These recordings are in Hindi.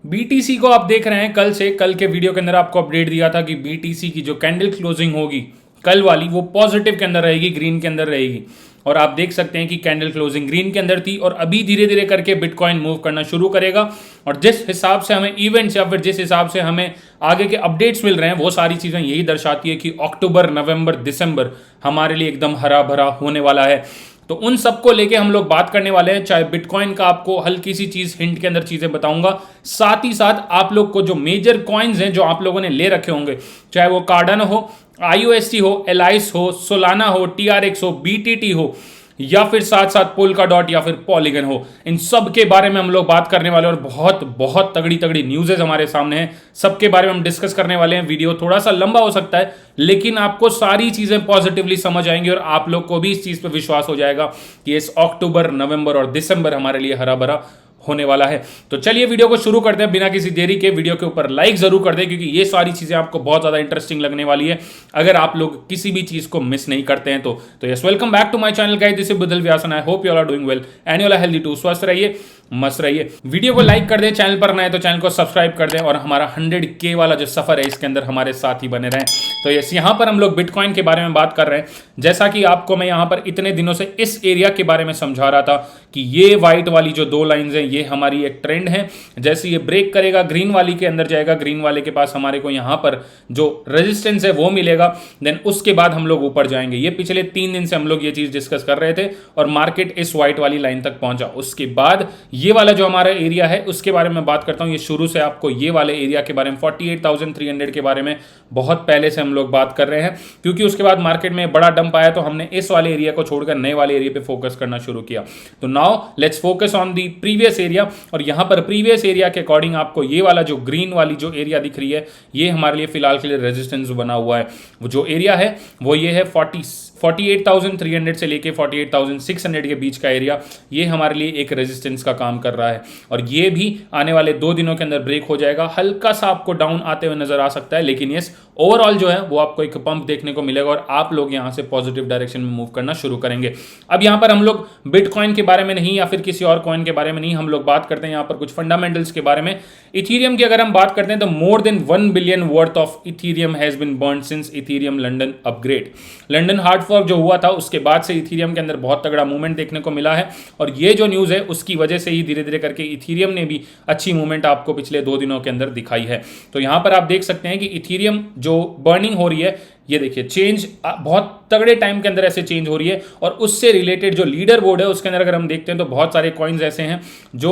बीटीसी को आप देख रहे हैं कल से। कल के वीडियो के अंदर आपको अपडेट दिया था कि बीटीसी की जो कैंडल क्लोजिंग होगी कल वाली वो पॉजिटिव के अंदर रहेगी, ग्रीन के अंदर रहेगी। और आप देख सकते हैं कि कैंडल क्लोजिंग ग्रीन के अंदर थी और अभी धीरे धीरे करके बिटकॉइन मूव करना शुरू करेगा। और जिस हिसाब से हमें इवेंट्स या फिर जिस हिसाब से हमें आगे के अपडेट्स मिल रहे हैं वो सारी चीज़ें यही दर्शाती है कि अक्टूबर, नवंबर, दिसंबर हमारे लिए एकदम हरा भरा होने वाला है। तो उन सबको लेके हम लोग बात करने वाले हैं। चाहे बिटकॉइन का आपको हल्की सी चीज हिंट के अंदर चीजें बताऊंगा, साथ ही साथ आप लोग को जो मेजर कॉइन्स हैं जो आप लोगों ने ले रखे होंगे, चाहे वो कार्डानो हो, आईओएसटी हो, एलाइस हो, सोलाना हो, टीआरएक्स हो, बीटीटी हो, या फिर साथ साथ पोल्का डॉट या फिर पॉलीगन हो, इन सब के बारे में हम लोग बात करने वाले हैं। और बहुत बहुत तगड़ी तगड़ी न्यूज़ेस हमारे सामने हैं, सबके बारे में हम डिस्कस करने वाले हैं। वीडियो थोड़ा सा लंबा हो सकता है लेकिन आपको सारी चीजें पॉजिटिवली समझ आएंगी और आप लोग को भी इस चीज पर विश्वास हो जाएगा कि इस अक्टूबर, नवंबर और दिसंबर हमारे लिए हरा भरा होने वाला है। तो चलिए वीडियो को शुरू करते हैं बिना किसी देरी के। वीडियो के ऊपर लाइक जरूर कर दें क्योंकि ये सारी चीजें आपको बहुत ज्यादा इंटरेस्टिंग लगने वाली है अगर आप लोग किसी भी चीज को मिस नहीं करते हैं तो yes, welcome back to my channel guys, this is बुदल व्यासन। I hope you all are doing well and you are healthy too. स्वस्थ रहिए, मस्त रहिए। वीडियो को लाइक कर दें, चैनल पर नए तो चैनल को सब्सक्राइब कर दें और हमारा 100K वाला जो सफर है इसके अंदर हमारे साथ ही बने रहें। तो यस, यहाँ पर हम लोग बिटकॉइन के बारे में बात कर रहे हैं। जैसा कि आपको मैं यहाँ पर इतने दिनों से इस एरिया के बारे में समझा रहा था कि ये व्हाइट वाली जो दो लाइंस हैं ये हमारी एक ट्रेंड है। जैसे ये ब्रेक करेगा, ग्रीन वाली के अंदर जाएगा, ग्रीन वाले के पास हमारे को यहाँ पर जो रेजिस्टेंस है वो मिलेगा, देन उसके बाद हम लोग ऊपर जाएंगे। ये पिछले 3 दिन से हम लोग ये चीज डिस्कस कर रहे थे और मार्केट इस व्हाइट वाली लाइन तक पहुंचा। उसके बाद ये वाला जो हमारा एरिया है उसके बारे में बात करता हूं। ये शुरू से आपको ये वाले एरिया के बारे में 48,300 के बारे में बहुत पहले से हम लोग बात कर रहे हैं, क्योंकि उसके बाद मार्केट में बड़ा डंप आया तो हमने इस वाले एरिया को छोड़कर नए वाले एरिया पे फोकस करना शुरू किया। तो now let's focus on the previous area. और यहां पर प्रीवियस एरिया के अकॉर्डिंग आपको ये वाला जो ग्रीन वाली जो एरिया दिख रही है ये हमारे लिए फिलहाल के लिए रेजिस्टेंस बना हुआ है। वो जो एरिया है वो ये है 48,300 से लेके 48,600 के बीच का एरिया। ये हमारे लिए एक रेजिस्टेंस का काम कर रहा है और ये भी आने वाले 2 दिनों के अंदर ब्रेक हो जाएगा। हल्का सा आपको डाउन आते हुए नजर आ सकता है लेकिन यस, ओवरऑल जो है वो आपको एक पंप देखने को मिलेगा और आप लोग यहां से पॉजिटिव डायरेक्शन में मूव करना शुरू करेंगे। अब यहां पर हम लोग बिटकॉइन के बारे में नहीं या फिर किसी और कॉइन के बारे में नहीं, हम लोग बात करते हैं यहां पर कुछ फंडामेंटल्स के बारे में। इथीरियम की अगर हम बात करते हैं तो more than 1 billion worth of Ethereum has been burn since Ethereum London upgrade. London hard fork जो हुआ था उसके बाद से इथीरियम के अंदर बहुत तगड़ा मूवमेंट देखने को मिला है और ये जो न्यूज़ है उसकी वजह से ही धीरे धीरे करके इथीरियम ने भी अच्छी मूवमेंट आपको पिछले 2 दिनों के अंदर दिखाई है। तो यहां पर आप देख सकते हैं कि इथीरियम जो बर्निंग हो रही है, ये देखिए चेंज बहुत तगड़े टाइम के अंदर ऐसे चेंज हो रही है और उससे रिलेटेड जो लीडर बोर्ड है उसके अंदर अगर हम देखते हैं तो बहुत सारे कॉइन्स ऐसे हैं जो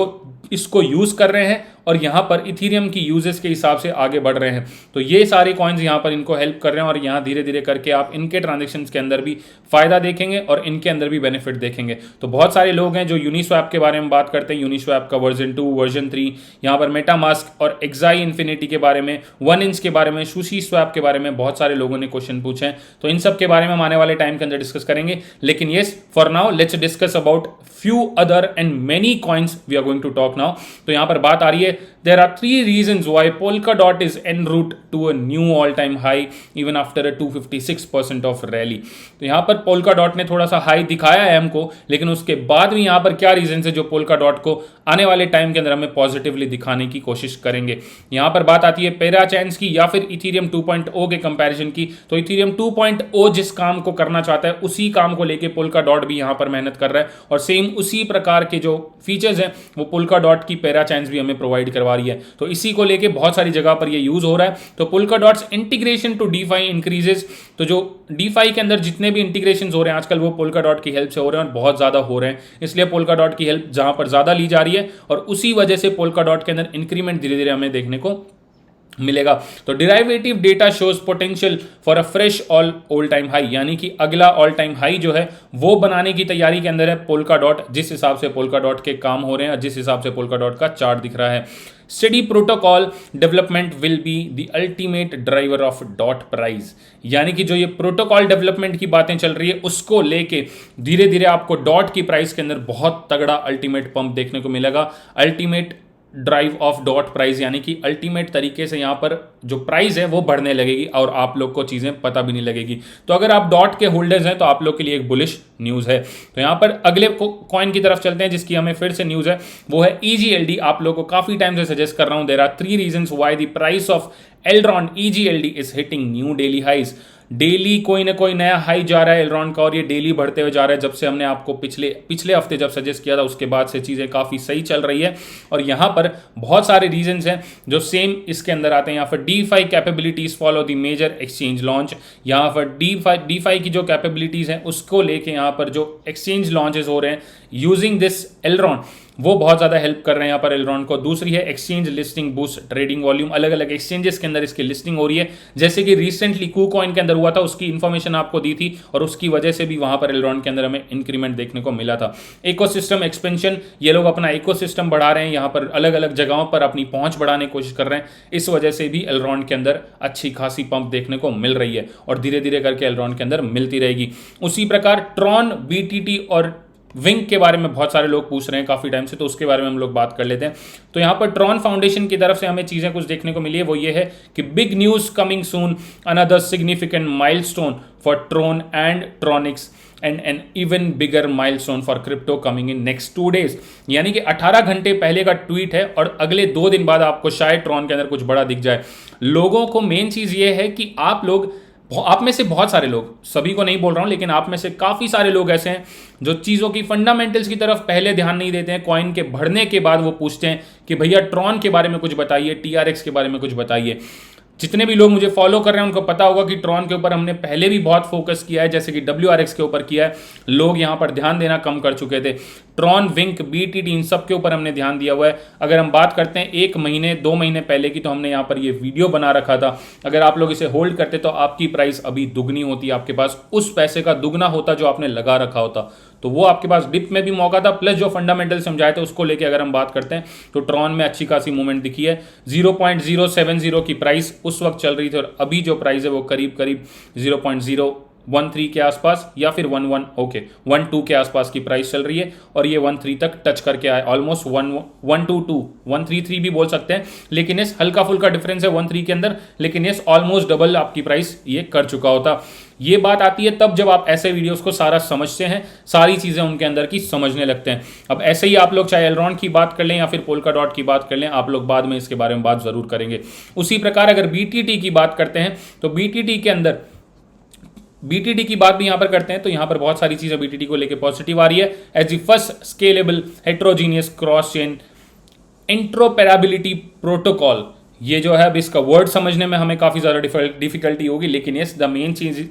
इसको यूज कर रहे हैं और यहां पर इथीरियम की यूजेस के हिसाब से आगे बढ़ रहे हैं। तो ये सारे कॉइन्स यहां पर इनको हेल्प कर रहे हैं और यहां धीरे धीरे करके आप इनके ट्रांजेक्शन्स के अंदर भी फायदा देखेंगे और इनके अंदर भी बेनिफिट देखेंगे। तो बहुत सारे लोग हैं जो यूनिस्वैप के बारे में बात करते हैं, यूनिस्वैप का वर्जन 2, वर्जन 3, यहां पर मेटामास्क और एक्साई इन्फिनिटी के बारे में, 1inch के बारे में, सुशी स्वैप के बारे में बहुत सारे लोगों ने क्वेश्चन पूछे हैं। तो इन सब के बारे में हम आने वाले टाइम के अंदर डिस्कस करेंगे। लेकिन yes, for now let's discuss about few other and many coins we are going to talk now. तो यहां पर बात आ रही है, there are 3 reasons why Polkadot is en route to a new all-time high even after a 256% of rally। तो यहां पर Polkadot ने थोड़ा सा हाई दिखाया है हमको, लेकिन उसके बाद भी यहां पर क्या रीजन है जो Polkadot को आने वाले टाइम के अंदर हमें पॉजिटिवली दिखाने की कोशिश करेंगे। यहां पर बात आती है पैराचेन्स की या फिर इथीरियम 2.0 के कंपैरिजन की। तो इथीरियम 2.0 जिस काम को करना चाहता है उसी काम को लेके Polkadot भी यहां पर मेहनत कर रहा है और सेम उसी प्रकार के जो फीचर्स हैं वो Polkadot की पैराचेन्स भी हमें प्रोवाइड करवा रही है। तो इसी को लेके बहुत सारी जगह पर ये यूज हो रहा है। तो Polkadot's integration to DeFi increases. तो जो डीफाई के अंदर जितने भी इंटीग्रेशन हो रहे हैं आजकल वो Polkadot की हेल्प से हो रहे हैं और बहुत ज्यादा हो रहे हैं, इसलिए Polkadot की हेल्प जहां पर ज्यादा ली जा रही है और उसी वजह से Polkadot के अंदर इंक्रीमेंट धीरे धीरे हमें देखने को मिलेगा। तो derivative data shows potential for a fresh all time high, यानी कि अगला ऑल टाइम हाई जो है वो बनाने की तैयारी के अंदर है Polkadot, जिस हिसाब से Polkadot के काम हो रहे हैं और जिस हिसाब से Polkadot का चार्ट दिख रहा है। Study protocol development will be the ultimate driver of dot price, यानी कि जो ये प्रोटोकॉल डेवलपमेंट की बातें चल रही है उसको लेके धीरे धीरे आपको डॉट की प्राइस के अंदर बहुत तगड़ा अल्टीमेट पंप देखने को मिलेगा। Ultimate drive of dot price, यानी कि अल्टीमेट तरीके से यहाँ पर जो प्राइस है वो बढ़ने लगेगी और आप लोग को चीज़ें पता भी नहीं लगेगी। तो अगर आप डॉट के होल्डर्स हैं तो आप लोग के लिए एक बुलिश न्यूज़ है। तो यहाँ पर अगले कॉइन की तरफ चलते हैं जिसकी हमें फिर से न्यूज़ है, वो है EGLD। आप लोगों को काफ़ी टाइम से सजेस्ट कर रहा हूँ, there are 3 reasons why the price of Elrond EGLD is hitting new daily highs. Daily कोई ना कोई नया हाई जा रहा है एलरॉन का और ये डेली बढ़ते हुए जा रहा है। जब से हमने आपको पिछले हफ्ते जब सजेस्ट किया था उसके बाद से चीज़ें काफ़ी सही चल रही है और यहाँ पर बहुत सारे रीजंस हैं जो सेम इसके अंदर आते हैं। यहाँ पर DeFi capabilities follow the major exchange launch. यहाँ पर DeFi की जो कैपेबिलिटीज़ हैं उसको लेके यहाँ पर जो एक्सचेंज लॉन्चेस हो रहे हैं यूजिंग दिस एलरॉन वो बहुत ज़्यादा हेल्प कर रहे हैं यहाँ पर एलरॉन को। दूसरी है exchange listing boost trading volume, अलग अलग एक्सचेंजेस के अंदर इसकी लिस्टिंग हो रही है, जैसे कि रिसेंटली KuCoin के अंदर हुआ था, उसकी इन्फॉर्मेशन आपको दी थी और उसकी वजह से भी वहाँ पर एलरॉन के अंदर हमें इंक्रीमेंट देखने को मिला था। इकोसिस्टम एक्सपेंशन, ये लोग अपना इकोसिस्टम बढ़ा रहे हैं, यहाँ पर अलग अलग जगहों पर अपनी पहुँच बढ़ाने की कोशिश कर रहे हैं, इस वजह से भी एलरॉन के अंदर अच्छी खासी पंप देखने को मिल रही है और धीरे धीरे करके एलरॉन के अंदर मिलती रहेगी। उसी प्रकार ट्रॉन, BTT और विंक के बारे में बहुत सारे लोग पूछ रहे हैं काफ़ी टाइम से, तो उसके बारे में हम लोग बात कर लेते हैं। तो यहाँ पर ट्रॉन फाउंडेशन की तरफ से हमें चीज़ें कुछ देखने को मिली है, वो ये है कि big news coming soon, another significant milestone for Tron and Tronics and an even bigger milestone for crypto coming in next 2 days। यानी कि 18 घंटे पहले का ट्वीट है और अगले 2 दिन बाद आपको शायद ट्रॉन के अंदर कुछ बड़ा दिख जाए। लोगों को मेन चीज़ ये है कि आप में से बहुत सारे लोग, सभी को नहीं बोल रहा हूं, लेकिन आप में से काफ़ी सारे लोग ऐसे हैं जो चीज़ों की फंडामेंटल्स की तरफ पहले ध्यान नहीं देते हैं। कॉइन के बढ़ने के बाद वो पूछते हैं कि भैया ट्रॉन के बारे में कुछ बताइए, TRX के बारे में कुछ बताइए। जितने भी लोग मुझे फॉलो कर रहे हैं उनको पता होगा कि ट्रॉन के ऊपर हमने पहले भी बहुत फोकस किया है, जैसे कि WRX के ऊपर किया है, लोग यहाँ पर ध्यान देना कम कर चुके थे। ट्रॉन, विंक, BTT इन सब के ऊपर हमने ध्यान दिया हुआ है। अगर हम बात करते हैं 1 महीने 2 महीने पहले की, तो हमने यहाँ पर ये वीडियो बना रखा था। अगर आप लोग इसे होल्ड करते तो आपकी प्राइस अभी दुगनी होती, आपके पास उस पैसे का दुगना होता जो आपने लगा रखा होता। तो वो आपके पास डिप में भी मौका था, प्लस जो फंडामेंटल समझाए थे उसको लेके अगर हम बात करते हैं तो ट्रॉन में अच्छी खासी मूवमेंट दिखी है। 0.070 की प्राइस उस वक्त चल रही थी और अभी जो प्राइस है वो करीब 0.013 के आसपास या फिर 12 के आसपास की प्राइस चल रही है और ये 13 तक टच करके आए, ऑलमोस्ट 122 133 भी बोल सकते हैं, लेकिन इस हल्का फुल्का डिफरेंस है 13 के अंदर, लेकिन इस ऑलमोस्ट डबल आपकी प्राइस ये कर चुका होता। ये बात आती है तब जब आप ऐसे वीडियोस को सारा समझते हैं, सारी चीज़ें उनके अंदर की समझने लगते हैं। अब ऐसे ही आप लोग चाहे एलरॉन की बात कर लें या फिर पोल्काडॉट की बात कर लें, आप लोग बाद में इसके बारे में बात ज़रूर करेंगे। उसी प्रकार अगर BTT की बात करते हैं तो BTT के अंदर BTT की बात भी यहां पर करते हैं तो यहां पर बहुत सारी चीज़ें BTT को लेकर पॉजिटिव आ रही है। As the first scalable heterogeneous cross chain interoperability protocol, ये जो है अब इसका वर्ड समझने में हमें काफ़ी ज़्यादा डिफिकल्टी होगी, लेकिन यस द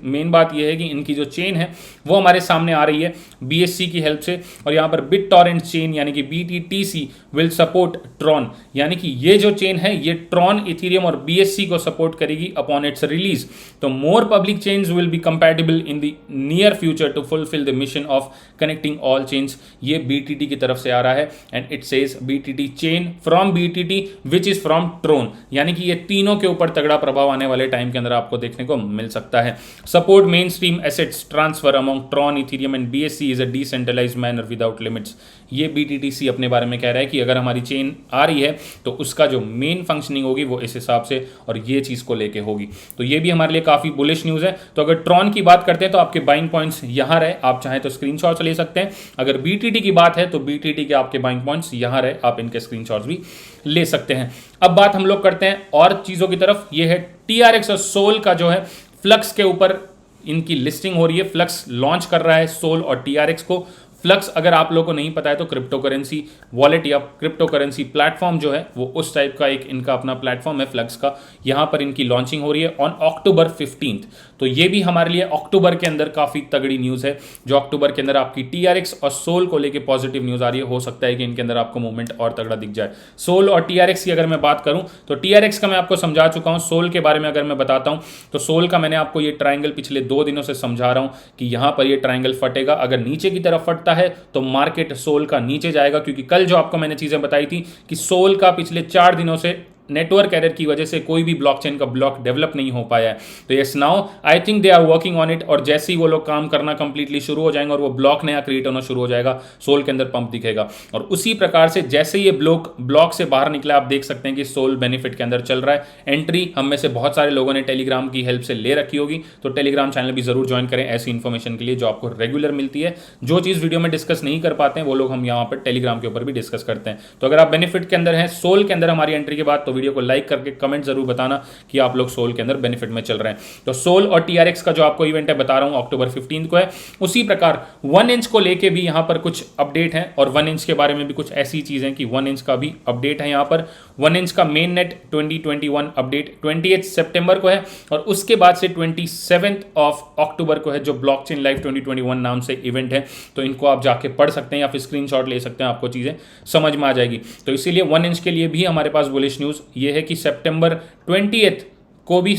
मेन बात ये है कि इनकी जो चेन है वो हमारे सामने आ रही है BSC की हेल्प से। और यहाँ पर BitTorrent चेन यानी कि BTTC विल सपोर्ट ट्रॉन, यानी कि ये जो चेन है ये ट्रॉन, इथेरियम और BSC को सपोर्ट करेगी अपॉन इट्स रिलीज। तो more public chains will be compatible in the near future to fulfil the mission of connecting all chains. ये BTT की तरफ से आ रहा है and it says BTT chain from BTT which is from Tron, यानी कि ये तीनों के ऊपर तगड़ा प्रभाव आने वाले टाइम के अंदर आपको देखने को मिल सकता है। Support mainstream assets transfer among Tron, Ethereum and BSC is a decentralised manner without limits. ये BTTC अपने बारे में कह रहा है कि अगर हमारी चेन आ रही है तो उसका जो मेन फंक्शनिंग होगी वो इस हिसाब से और ये चीज़ को लेके होगी। तो ये भी हमारे लिए काफ़ी बुलिश न्यूज़ है। तो अगर ट्रॉन की बात करते हैं तो आपके बाइंग पॉइंट्स यहाँ रहे, आप चाहें तो स्क्रीनशॉट्स ले सकते हैं। अगर BTT की बात है तो BTT के आपके बाइंग पॉइंट्स यहाँ रहे, आप इनके स्क्रीनशॉट्स भी ले सकते हैं। अब बात हम लोग करते हैं और चीज़ों की तरफ, ये है TRX और सोल का जो है फ्लक्स के ऊपर इनकी लिस्टिंग हो रही है। फ्लक्स लॉन्च कर रहा है सोल और TRX को। फ्लक्स अगर आप लोगों को नहीं पता है तो क्रिप्टो करेंसी वॉलेट या क्रिप्टो करेंसी प्लेटफॉर्म जो है वो उस टाइप का एक इनका अपना प्लेटफॉर्म है फ्लक्स का। यहाँ पर इनकी लॉन्चिंग हो रही है ऑन अक्टूबर 15। तो ये भी हमारे लिए अक्टूबर के अंदर काफ़ी तगड़ी न्यूज़ है, जो अक्टूबर के अंदर आपकी TRX और सोल को लेके पॉजिटिव न्यूज़ आ रही है। हो सकता है कि इनके अंदर आपको मूवमेंट और तगड़ा दिख जाए। सोल और TRX की अगर मैं बात करूँ तो TRX का मैं आपको समझा चुका हूँ। सोल के बारे में अगर मैं बताता हूँ तो सोल का मैंने आपको ये ट्राइंगल पिछले 2 दिनों से समझा रहा हूँ कि यहाँ पर ये ट्राइंगल फटेगा। अगर नीचे की तरफ फटता है तो मार्केट सोल का नीचे जाएगा, क्योंकि कल जो आपको मैंने चीज़ें बताई थी कि सोल का पिछले 4 दिनों से नेटवर्क एरर की वजह से कोई भी ब्लॉकचेन का ब्लॉक डेवलप नहीं हो पाया है। तो yes, now I think they are working on it, और जैसे ही वो लोग काम करना कंप्लीटली शुरू हो जाएंगे और वो ब्लॉक नया क्रिएट होना शुरू हो जाएगा, सोल के अंदर पंप दिखेगा। और उसी प्रकार से जैसे ये ब्लॉक से बाहर निकला, आप देख सकते हैं कि सोल बेनिफिट के अंदर चल रहा है। एंट्री हम में से बहुत सारे लोगों ने टेलीग्राम की हेल्प से ले रखी होगी, तो टेलीग्राम चैनल भी जरूर ज्वाइन करें ऐसी इन्फॉर्मेशन के लिए जो आपको रेगुलर मिलती है। जो चीज़ वीडियो में डिस्कस नहीं कर पाते हैं वो लोग हम यहाँ पर टेलीग्राम के ऊपर भी डिस्कस करते हैं। तो अगर आप बेनिफिट के अंदर हैं सोल के अंदर हमारी एंट्री के बाद, तो वीडियो को लाइक करके कमेंट जरूर बताना कि आप लोग सोल के अंदर बेनिफिट में चल रहे हैं। तो सोल और TRX का जो आपको इवेंट है बता रहा हूं, अक्टूबर 15 को है। उसी प्रकार 1 इंच को लेके भी यहां पर कुछ अपडेट है, और 1 इंच के बारे में भी कुछ ऐसी चीजें कि 1 इंच का भी अपडेट है। यहां पर 1 इंच का मेन नेट 2021 अपडेट 28 सितंबर को है, और उसके बाद से 27 अक्टूबर को है जो ब्लॉकचेन लाइव 2021 नाम से इवेंट है। तो इनको आप जाके पढ़ सकते हैं या फिर स्क्रीनशॉट ले सकते हैं, आपको चीजें समझ में आ जाएगी। तो इसीलिए 1 इंच के लिए भी हमारे पास बुलिश न्यूज ये है कि सितंबर 20 को भी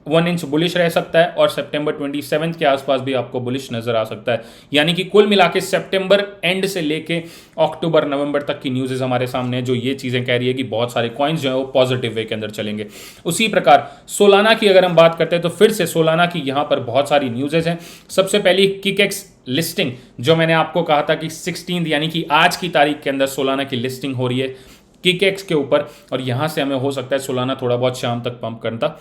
1 इंच बुलिश रह सकता है, और सितंबर 27 के आसपास भी आपको बुलिश नजर आ सकता है। यानी कि कुल मिला के सितंबर एंड से लेके अक्टूबर नवंबर तक की न्यूज़ हमारे सामने है, जो ये चीज़ें कह रही है कि बहुत सारे कॉइन्स जो है वो पॉजिटिव वे के अंदर चलेंगे। उसी प्रकार सोलाना की अगर हम बात करते हैं, तो फिर से सोलाना की यहाँ पर बहुत सारी न्यूज़ेज हैं। सबसे पहली किकेक्स लिस्टिंग, जो मैंने आपको कहा था कि 16 यानी कि आज की तारीख के अंदर सोलाना की लिस्टिंग हो रही है किकेक्स के ऊपर, और यहां से हमें हो सकता है सोलाना थोड़ा बहुत शाम तक पंप करता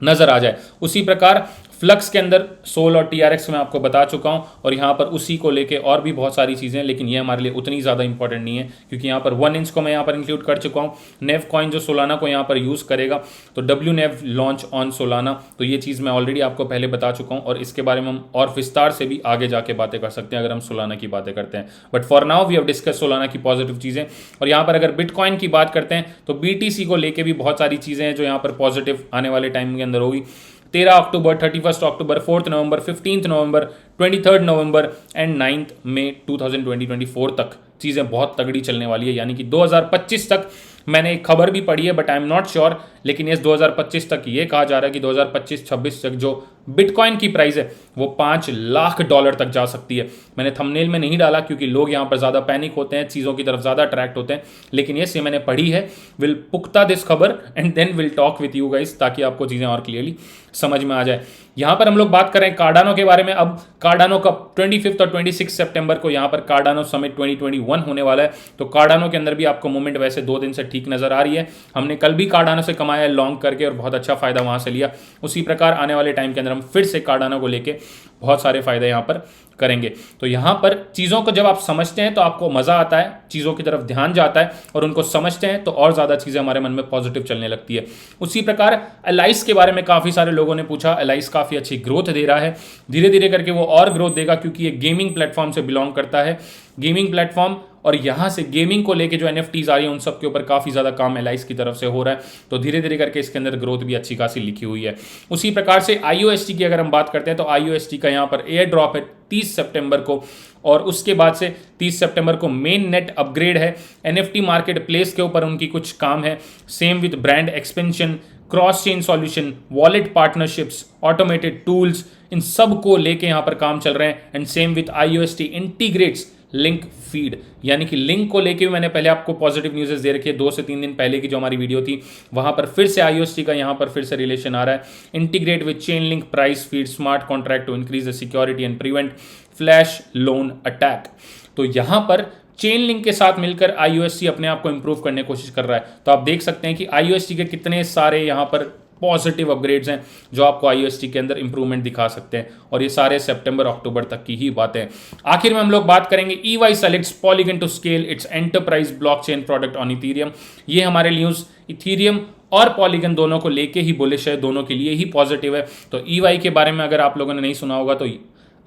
नजर आ जाए। उसी प्रकार फ्लक्स के अंदर सोल और TRX में आपको बता चुका हूं, और यहां पर उसी को लेके और भी बहुत सारी चीजें, लेकिन ये हमारे लिए उतनी ज्यादा इंपॉर्टेंट नहीं है, क्योंकि यहां पर 1 इंच को मैं यहां पर इंक्लूड कर चुका हूं। नेव कॉइन जो सोलाना को यहां पर यूज करेगा, तो WNEV लॉन्च ऑन सोलाना, तो ये चीज मैं ऑलरेडी आपको पहले बता चुका हूं, और इसके बारे में हम और विस्तार से भी आगे जाके बातें कर सकते हैं अगर हम सोलाना की बातें करते हैं। But for now we have discuss Solana की पॉजिटिव चीजें। और यहां पर अगर बिटकॉइन की बात करते हैं, तो BTC को लेके भी बहुत सारी चीजें हैं जो यहां पर पॉजिटिव आने वाले टाइम के अंदर होगी। 13 अक्टूबर, 31 अक्टूबर, 4 नवंबर, 15 नवंबर, 23 नवंबर एंड 9 मई 2024 तक चीज़ें बहुत तगड़ी चलने वाली है। यानी कि 2025 तक मैंने एक खबर भी पढ़ी है, but I am not sure, लेकिन इस 2025 तक ये कहा जा रहा है कि 2025-26 तक जो बिटकॉइन की प्राइस है वो $5 लाख तक जा सकती है। मैंने थंबनेल में नहीं डाला क्योंकि लोग यहाँ पर ज़्यादा पैनिक होते हैं, चीज़ों की तरफ ज़्यादा अट्रैक्ट होते हैं, लेकिन ये मैंने पढ़ी है। विल पुख्ता दिस खबर and then will talk with you guys, ताकि आपको चीज़ें और क्लियरली समझ में आ जाए। यहाँ पर हम लोग बात कर रहे हैं कार्डानो के बारे में। अब कार्डानो का 25 और 26 सितंबर को यहाँ पर कार्डानो समिट 2021 होने वाला है, तो कार्डानो के अंदर भी आपको मूवमेंट वैसे 2 दिन से ठीक नजर आ रही है। हमने कल भी कार्डानो से कमाया है लॉन्ग करके, और बहुत अच्छा फायदा वहां से लिया। उसी प्रकार आने वाले टाइम के अंदर हम फिर से कार्डानो को लेके बहुत सारे फायदे यहाँ पर करेंगे। तो यहाँ पर चीज़ों को जब आप समझते हैं तो आपको मज़ा आता है, चीज़ों की तरफ ध्यान जाता है, और उनको समझते हैं तो और ज़्यादा चीज़ें हमारे मन में पॉजिटिव चलने लगती है। उसी प्रकार एलाइस के बारे में काफ़ी सारे लोगों ने पूछा। एलाइस काफ़ी अच्छी ग्रोथ दे रहा है, धीरे धीरे करके वो और ग्रोथ देगा, क्योंकि ये गेमिंग प्लेटफॉर्म से बिलोंग करता है। गेमिंग प्लेटफॉर्म, और यहाँ से गेमिंग को लेके जो NFTs आ रही है उन सब के ऊपर काफ़ी ज़्यादा काम एलाइस की तरफ से हो रहा है, तो धीरे धीरे करके इसके अंदर ग्रोथ भी अच्छी खासी लिखी हुई है। उसी प्रकार से IOST की अगर हम बात करते हैं, तो IOST का यहाँ पर एयर ड्रॉप है 30 सितंबर को, और उसके बाद से 30 सितंबर को मेन नेट अपग्रेड है। NFT मार्केट प्लेस के ऊपर उनकी कुछ काम है, same with brand expansion, cross chain solution, wallet partnerships, automated tools, इन सब को लेके यहाँ पर काम चल रहे हैं। And same with IOST integrates link feed, यानी कि लिंक को लेके भी मैंने पहले आपको पॉजिटिव न्यूज़ दे रखी है। 2 से 3 दिन पहले की जो हमारी वीडियो थी वहां पर फिर से IOST का यहाँ पर फिर से रिलेशन आ रहा है। Integrate with Chainlink price feed smart contract to increase the security and prevent flash loan attack. तो यहाँ पर चेन लिंक के साथ मिलकर IOST अपने आप को इंप्रूव करने की कोशिश कर रहा है। तो आप देख सकते हैं कि IOST के कितने सारे यहाँ पर पॉजिटिव अपग्रेड्स हैं जो आपको IOST के अंदर इंप्रूवमेंट दिखा सकते हैं, और ये सारे सितंबर अक्टूबर तक की ही बातें हैं। आखिर में हम लोग बात करेंगे EY selects Polygon to scale its enterprise blockchain product on Ethereum. ये हमारे न्यूज़ इथेरियम और पॉलीगन दोनों को लेके ही बुलिश है, दोनों के लिए ही पॉजिटिव है। तो EY के बारे में अगर आप लोगों ने नहीं सुना होगा तो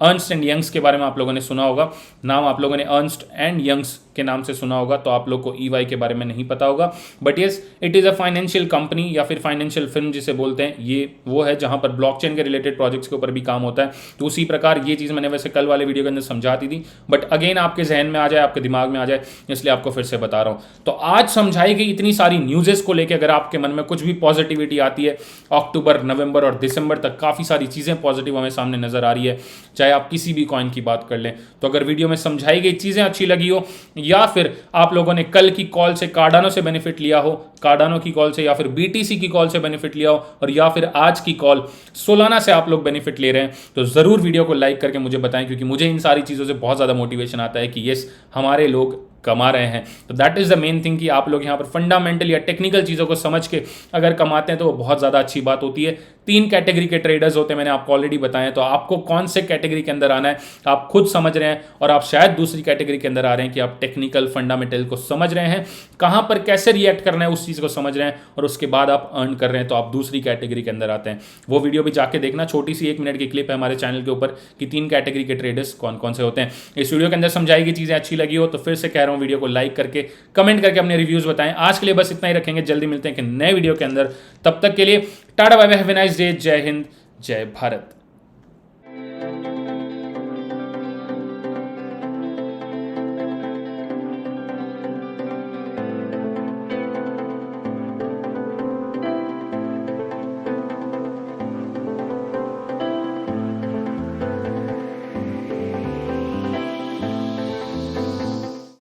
अर्नस्ट एंड यंग्स के बारे में आप लोगों ने सुना होगा, नाम आप लोगों ने अर्नस्ट एंड यंग्स के नाम से सुना होगा, तो आप लोग को EY के बारे में नहीं पता होगा। But yes, it is a financial company या फिर फाइनेंशियल फिल्म जिसे बोलते हैं, ये वो है जहां पर ब्लॉकचेन के रिलेटेड प्रोजेक्ट्स के ऊपर भी काम होता है। तो उसी प्रकार ये चीज़ मैंने वैसे कल वाले वीडियो के अंदर समझाती थी, बट अगेन आपके जहन में आ जाए, आपके दिमाग में आ जाए, इसलिए आपको फिर से बता रहा हूँ। तो आज समझाई गई इतनी सारी न्यूज़ेस को लेकर अगर आपके मन में कुछ भी पॉजिटिविटी आती है, अक्टूबर, नवंबर और दिसंबर तक काफ़ी सारी चीज़ें पॉजिटिव हमें सामने नजर आ रही है। चाहे चाहे आप किसी भी कॉइन की बात कर लें। तो अगर वीडियो में समझाई गई चीज़ें अच्छी लगी हो, या फिर आप लोगों ने कल की कॉल से कार्डानो से बेनिफिट लिया हो, कार्डानो की कॉल से या फिर बीटीसी की कॉल से बेनिफिट लिया हो, और या फिर आज की कॉल सोलाना से आप लोग बेनिफिट ले रहे हैं, तो ज़रूर वीडियो को लाइक करके मुझे बताएं, क्योंकि मुझे इन सारी चीज़ों से बहुत ज़्यादा मोटिवेशन आता है कि यस, हमारे लोग कमा रहे हैं। तो that is the main thing कि आप लोग यहाँ पर फंडामेंटल या टेक्निकल चीज़ों को समझ के अगर कमाते हैं तो वो बहुत ज़्यादा अच्छी बात होती है। 3 कैटेगरी के ट्रेडर्स होते हैं, मैंने आपको ऑलरेडी बताया। तो आपको कौन से कैटेगरी के अंदर आना है आप खुद समझ रहे हैं, और आप शायद दूसरी कैटेगरी के अंदर आ रहे हैं कि आप टेक्निकल फंडामेंटल को समझ रहे हैं, कहाँ पर कैसे रिएक्ट करना है उस चीज़ को समझ रहे हैं, और उसके बाद आप अर्न कर रहे हैं, तो आप दूसरी कैटेगरी के अंदर आते हैं। वो वीडियो भी जाके देखना, छोटी सी 1 मिनट की क्लिप है हमारे चैनल के ऊपर कि 3 कैटेगरी के ट्रेडर्स कौन कौन से होते हैं। इस वीडियो के अंदर समझाई गई चीज़ें अच्छी लगी हो तो फिर से कह रहा हूँ, वीडियो को लाइक करके कमेंट करके अपने रिव्यूज़ बताएं। आज के लिए बस इतना ही रखेंगे, जल्दी मिलते हैं कि नए वीडियो के अंदर। तब तक के लिए ta-ta bye bye, have a nice day, जय हिंद, जय भारत।